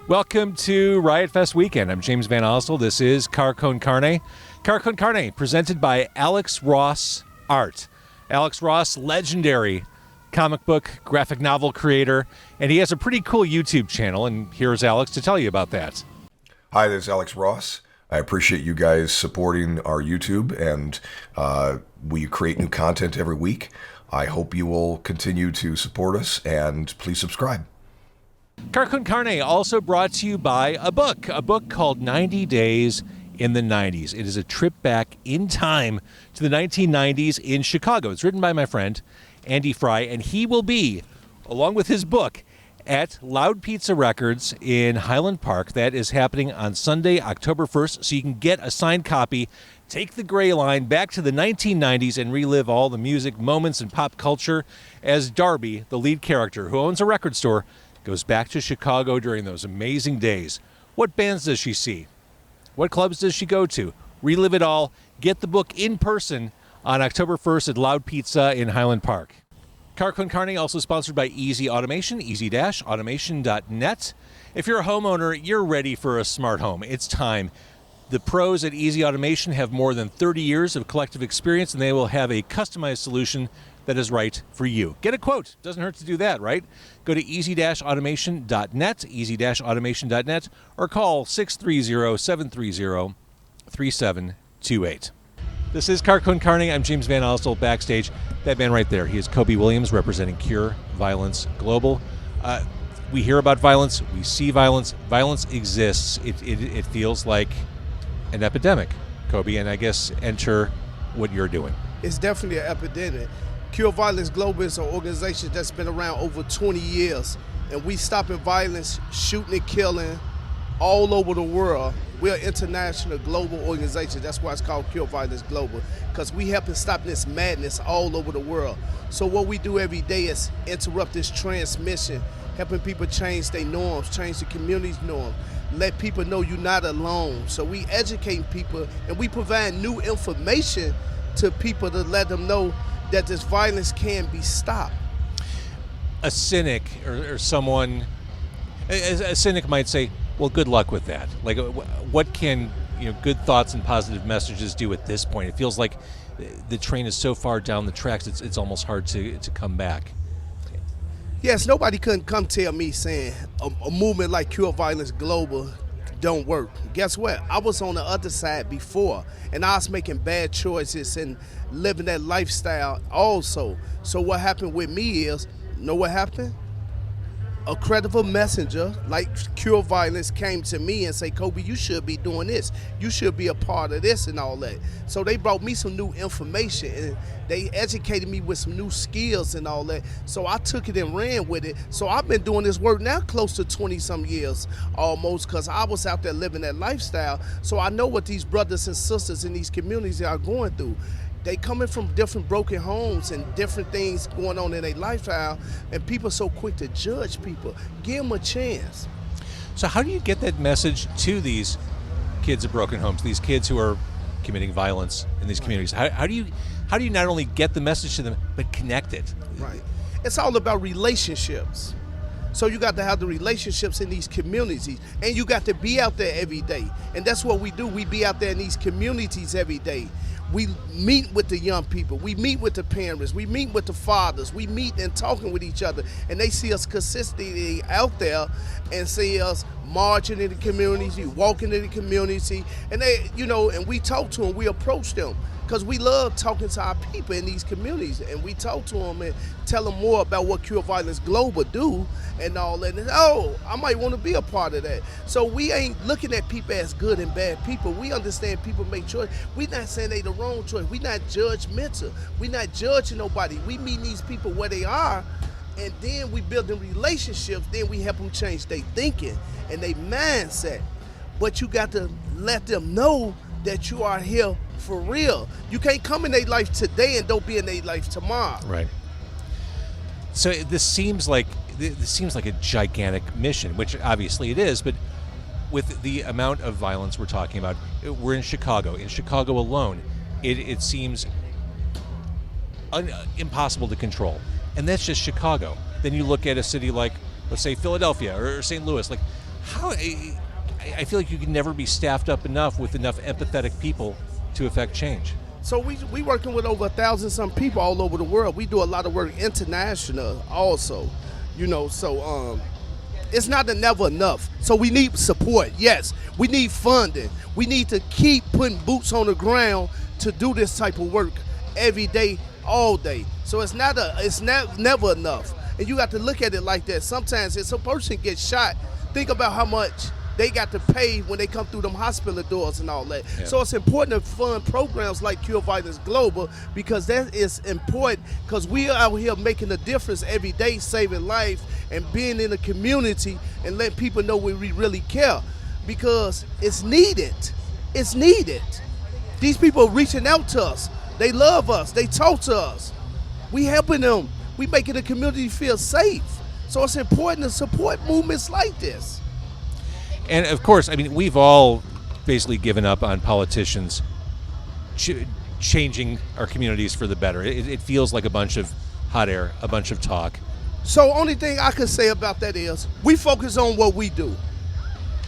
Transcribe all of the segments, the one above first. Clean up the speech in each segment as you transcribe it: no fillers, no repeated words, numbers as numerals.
Welcome to Riot Fest weekend. I'm James Van Ostel. This is Con Carne. Con Carne, presented by Alex Ross Art. Alex Ross, legendary comic book, graphic novel creator, and he has a pretty cool YouTube channel, and here's Alex to tell you about that. Hi, this is Alex Ross. I appreciate you guys supporting our YouTube, and we create new content every week. I hope you will continue to support us, and please subscribe. Con Carne also brought to you by a book called 90 Days in the 90s. It is a trip back in time to the 1990s in Chicago. It's written by my friend, Andy Fry, and he will be, along with his book, at Loud Pizza Records in Highland Park. That is happening on Sunday, October 1st, so you can get a signed copy, take the gray line back to the 1990s, and relive all the music, moments, and pop culture as Darby, the lead character, who owns a record store, goes back to Chicago during those amazing days. What bands does she see? What clubs does she go to? Relive it all. Get the book in person on October 1st at Loud Pizza in Highland Park. Con Carne also sponsored by Easy Automation, easy-automation.net. If you're a homeowner, you're ready for a smart home. It's time. The pros at Easy Automation have more than 30 years of collective experience, and they will have a customized solution that is right for you. Get a quote. Doesn't hurt to do that, right? Go to easy-automation.net, easy-automation.net, or call 630-730-3728. This is Con Carne. I'm James Van Ostel, backstage. That man right there, he is Cobe Williams, representing Cure Violence Global. We hear about violence. We see violence. Violence exists. It feels like an epidemic, Cobe, and I guess enter what you're doing. It's definitely an epidemic. Cure Violence Global is an organization that's been around over 20 years, and we stopping violence, shooting and killing all over the world. We're an international global organization. That's why it's called Cure Violence Global, because we helping stop this madness all over the world. So what we do every day is interrupt this transmission, helping people change their norms, change the community's norms, let people know you're not alone. So we educate people, and we provide new information to people to let them know that this violence can be stopped. A cynic or someone, a cynic might say, well, good luck with that. Like, what can good thoughts and positive messages do at this point? It feels like the train is so far down the tracks, it's almost hard to come back. Yes, nobody couldn't come tell me saying a movement like Cure Violence Global don't work. Guess what? I was on the other side before, and I was making bad choices and living that lifestyle also. So what happened with me is, know what happened? A credible messenger like Cure Violence came to me and say, Cobe, you should be doing this. You should be a part of this and all that. So they brought me some new information, and they educated me with some new skills and all that. So I took it and ran with it. So I've been doing this work now close to 20-some years almost, because I was out there living that lifestyle. So I know what these brothers and sisters in these communities are going through. They coming from different broken homes and different things going on in their lifestyle, and people are so quick to judge people. Give them a chance. So how do you get that message to these kids of broken homes, these kids who are committing violence in these communities? How do you not only get the message to them, but connect it? Right. It's all about relationships. So you got to have the relationships in these communities, and you got to be out there every day. And that's what we do. We be out there in these communities every day. We meet with the young people, we meet with the parents, we meet with the fathers, we meet and talking with each other, and they see us consistently out there and see us marching in the community, walking in the community, and they, and we talk to them, we approach them, because we love talking to our people in these communities, and we talk to them and tell them more about what Cure Violence Global do and all that. And, I might want to be a part of that. So we ain't looking at people as good and bad people. We understand people make choice. We not saying they the wrong choice. We not judgmental. We not judging nobody. We meet these people where they are, and then we build them relationships. Then we help them change their thinking and their mindset. But you got to let them know that you are here for real. You can't come in their life today and don't be in their life tomorrow. Right. So this seems like a gigantic mission, which obviously it is, but with the amount of violence we're talking about, we're in Chicago. In Chicago alone, it seems impossible to control. And that's just Chicago. Then you look at a city like, let's say, Philadelphia or St. Louis. Like, How I feel like you can never be staffed up enough with enough empathetic people to affect change. So we working with over 1,000 some people all over the world. We do a lot of work international also, so it's never enough. So we need support. Yes, we need funding. We need to keep putting boots on the ground to do this type of work every day, all day. So it's never enough. And you got to look at it like that. Sometimes if a person gets shot, think about how much they got to pay when they come through them hospital doors and all that. Yeah. So it's important to fund programs like Cure Violence Global, because that is important, because we are out here making a difference every day, saving life and being in the community and letting people know we really care, because it's needed. It's needed. These people are reaching out to us. They love us. They talk to us. We helping them. We making the community feel safe. So it's important to support movements like this. And of course, I mean, we've all basically given up on politicians changing our communities for the better. It feels like a bunch of hot air, a bunch of talk. So only thing I can say about that is we focus on what we do.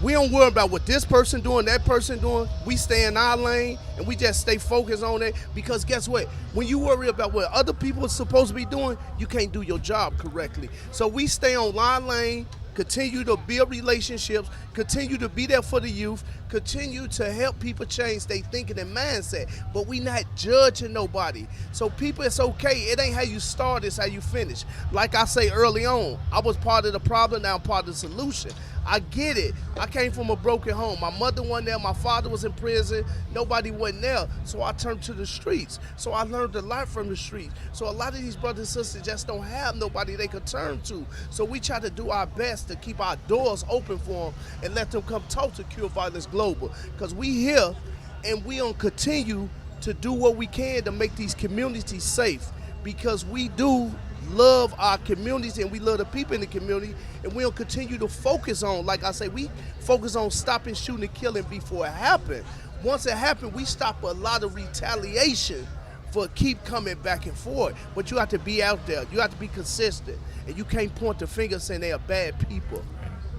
We don't worry about what this person doing, that person doing. We stay in our lane and we just stay focused on it, because guess what? When you worry about what other people are supposed to be doing, you can't do your job correctly. So we stay on our lane, continue to build relationships, continue to be there for the youth, continue to help people change their thinking and mindset. But we not judging nobody. So people, it's okay. It ain't how you start, it's how you finish. Like I say early on, I was part of the problem, now I'm part of the solution. I get it. I came from a broken home. My mother wasn't there. My father was in prison. Nobody wasn't there. So I turned to the streets. So I learned a lot from the streets. So a lot of these brothers and sisters just don't have nobody they could turn to. So we try to do our best to keep our doors open for them and let them come talk to Cure Violence Global. Because we here and we gonna continue to do what we can to make these communities safe. Because we do love our communities and we love the people in the community, and we'll continue to focus on, like I say, we focus on stopping shooting and killing before it happened. Once it happened, we stop a lot of retaliation for keep coming back and forth. But you have to be out there, you have to be consistent, and you can't point the finger saying they are bad people.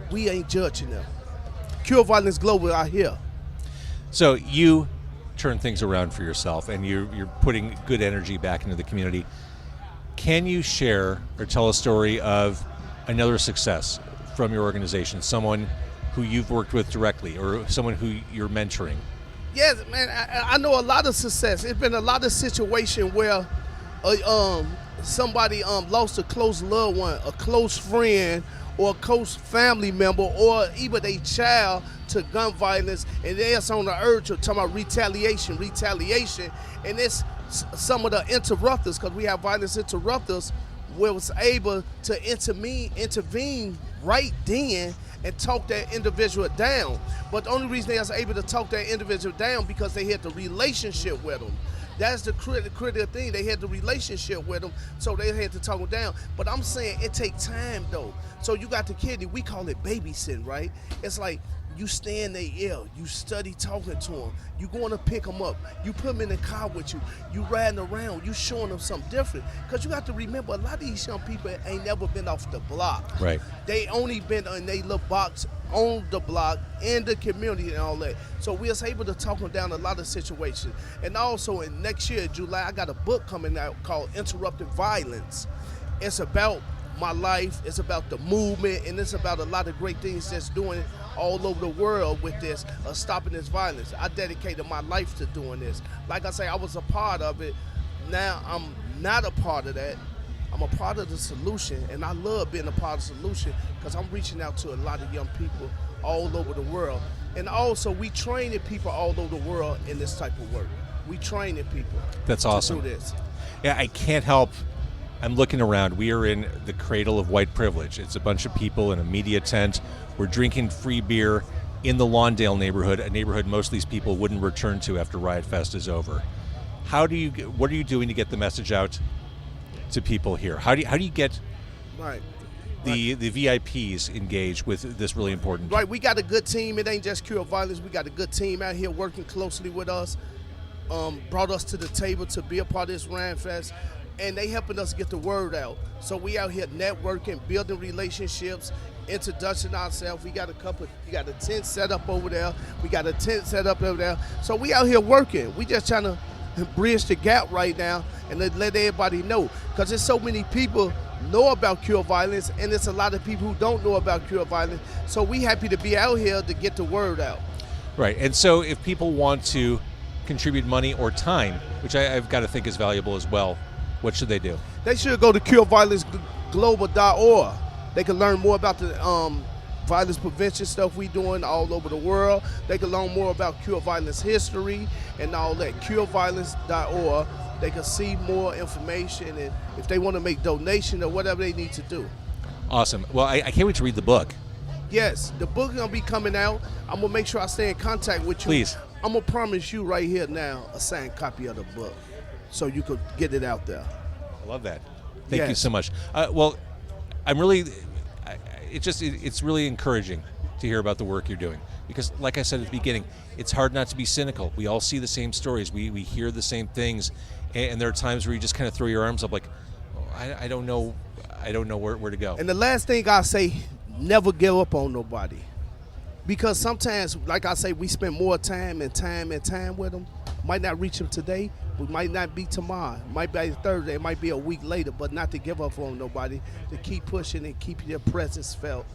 We ain't judging them. Cure Violence Global out here. So you turn things around for yourself, and you're putting good energy back into the community. Can you share or tell a story of another success from your organization, someone who you've worked with directly or someone who you're mentoring? Yes, man, I know a lot of success. It's been a lot of situation where somebody lost a close loved one, a close friend, or a close family member, or even a child to gun violence, and they're on the urge of talking about retaliation, and it's some of the interrupters, because we have violence interrupters, was able to intervene right then and talk that individual down. But the only reason they was able to talk that individual down because they had the relationship with them. That's the critical thing. They had the relationship with them, so they had to talk them down. But I'm saying it takes time, though. So you got the kid, we call it babysitting, right? It's like you stay in their ear, you study talking to them, you going to pick them up, you put them in the car with you, you riding around, you showing them something different. Because you got to remember, a lot of these young people ain't never been off the block. Right. They only been in their little box on the block, in the community and all that. So we was able to talk them down a lot of situations. And also in next year, July, I got a book coming out called Interrupted Violence. It's about my life, it's about the movement, and it's about a lot of great things that's doing all over the world with this, stopping this violence. I dedicated my life to doing this. Like I say, I was a part of it. Now I'm not a part of that. I'm a part of the solution, and I love being a part of the solution because I'm reaching out to a lot of young people all over the world. And also, we training people all over the world in this type of work. We training people. That's awesome. To do this. Yeah, I can't help. I'm looking around. We are in the cradle of white privilege. It's a bunch of people in a media tent. We're drinking free beer in the Lawndale neighborhood, a neighborhood most of these people wouldn't return to after Riot Fest is over. What are you doing to get the message out to people here? How do you get right. the VIPs engaged with this really important? Right, we got a good team. It ain't just Cure Violence. We got a good team out here working closely with us. Brought us to the table to be a part of this Riot Fest, and they helping us get the word out. So we out here networking, building relationships, introduction ourselves. We got a tent set up over there. So we out here working. We just trying to bridge the gap right now and let everybody know, because there's so many people know about Cure Violence, and there's a lot of people who don't know about Cure Violence. So we happy to be out here to get the word out. Right. And so if people want to contribute money or time, which I've got to think is valuable as well, what should they do? They should go to cureviolenceglobal.org. They can learn more about the violence prevention stuff we doing all over the world. They can learn more about Cure Violence history and all that. Cureviolenceglobal.org. They can see more information, and if they want to make donation or whatever they need to do. Awesome. Well, I can't wait to read the book. Yes, the book is going to be coming out. I'm going to make sure I stay in contact with you. Please. I'm going to promise you right here now a signed copy of the book so you could get it out there. I love that. Thank you so much. Well, I'm really, it's really encouraging to hear about the work you're doing, because like I said at the beginning, it's hard not to be cynical. We all see the same stories. We hear the same things, and there are times where you just kind of throw your arms up like, oh, I don't know where to go. And the last thing I say, never give up on nobody. Because sometimes, like I say, we spend more time with them. Might not reach them today, but might not be tomorrow. Might be Thursday, it might be a week later, but not to give up on nobody, to keep pushing and keep your presence felt.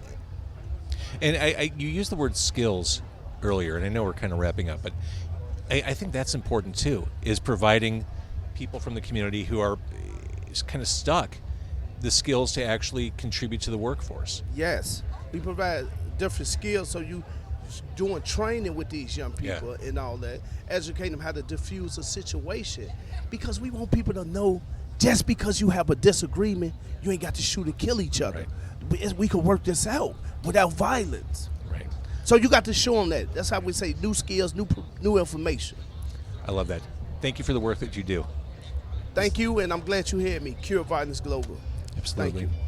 And you used the word skills earlier, and I know we're kind of wrapping up, but I think that's important too, is providing people from the community who are kind of stuck the skills to actually contribute to the workforce. Yes, we provide different skills, so you doing training with these young people and all that, educating them how to diffuse a situation, because we want people to know just because you have a disagreement, you ain't got to shoot and kill each other. Right. We can work this out without violence. Right. So you got to show them that. That's how we say new skills, new information. I love that. Thank you for the work that you do. Thank you, and I'm glad you heard me. Cure Violence Global. Absolutely. Thank you.